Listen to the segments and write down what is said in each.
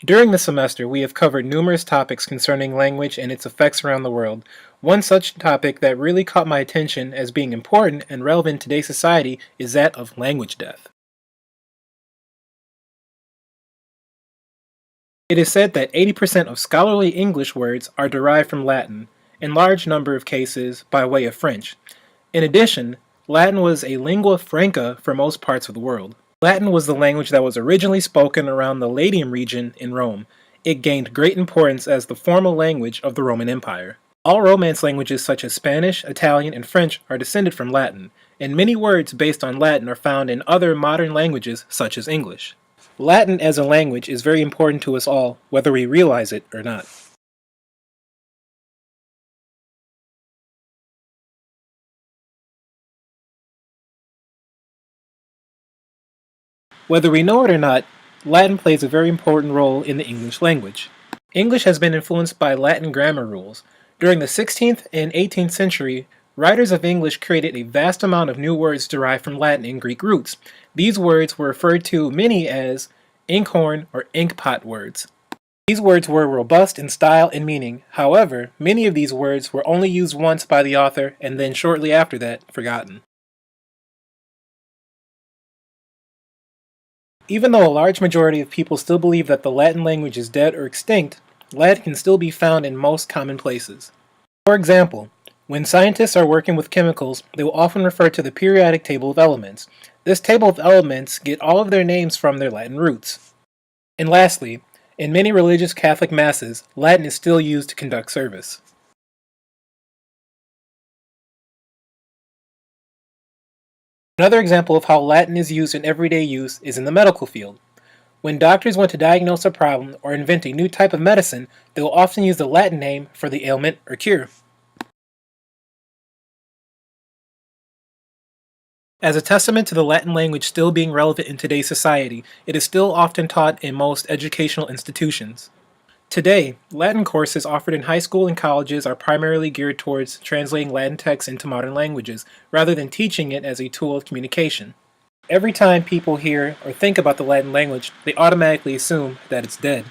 During the semester, we have covered numerous topics concerning language and its effects around the world. One such topic that really caught my attention as being important and relevant in today's society is that of language death. It is said that 80% of scholarly English words are derived from Latin, in large number of cases by way of French. In addition, Latin was a lingua franca for most parts of the world. Latin was the language that was originally spoken around the Latium region in Rome. It gained great importance as the formal language of the Roman Empire. All Romance languages such as Spanish, Italian, and French are descended from Latin, and many words based on Latin are found in other modern languages such as English. Latin as a language is very important to us all, whether we realize it or not. Whether we know it or not, Latin plays a very important role in the English language. English has been influenced by Latin grammar rules. During the 16th and 18th century, writers of English created a vast amount of new words derived from Latin and Greek roots. These words were referred to many as inkhorn or inkpot words. These words were robust in style and meaning. However, many of these words were only used once by the author and then shortly after that forgotten. Even though a large majority of people still believe that the Latin language is dead or extinct, Latin can still be found in most common places. For example, when scientists are working with chemicals, they will often refer to the periodic table of elements. This table of elements get all of their names from their Latin roots. And lastly, in many religious Catholic masses, Latin is still used to conduct service. Another example of how Latin is used in everyday use is in the medical field. When doctors want to diagnose a problem or invent a new type of medicine, they will often use the Latin name for the ailment or cure. As a testament to the Latin language still being relevant in today's society, it is still often taught in most educational institutions. Today, Latin courses offered in high school and colleges are primarily geared towards translating Latin texts into modern languages, rather than teaching it as a tool of communication. Every time people hear or think about the Latin language, they automatically assume that it's dead.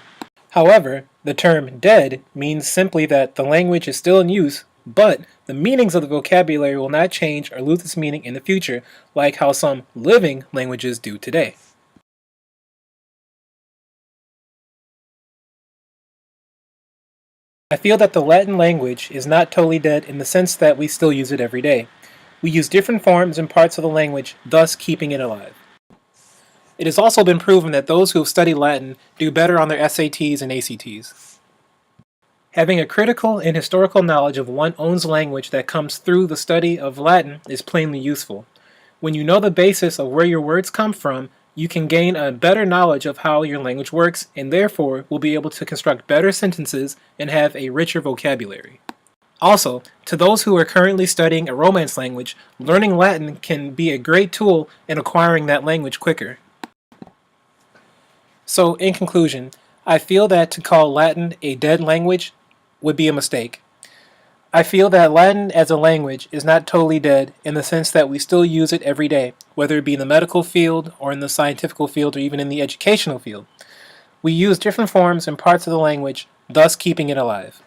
However, the term dead means simply that the language is still in use, but the meanings of the vocabulary will not change or lose its meaning in the future, like how some living languages do today. I feel that the Latin language is not totally dead in the sense that we still use it every day. We use different forms and parts of the language, thus keeping it alive. It has also been proven that those who have studied Latin do better on their SATs and ACTs. Having a critical and historical knowledge of one's own language that comes through the study of Latin is plainly useful. When you know the basis of where your words come from, you can gain a better knowledge of how your language works and therefore will be able to construct better sentences and have a richer vocabulary. Also, to those who are currently studying a Romance language, learning Latin can be a great tool in acquiring that language quicker. So, in conclusion, I feel that to call Latin a dead language would be a mistake. I feel that Latin as a language is not totally dead in the sense that we still use it every day, whether it be in the medical field or in the scientific field or even in the educational field. We use different forms and parts of the language, thus keeping it alive.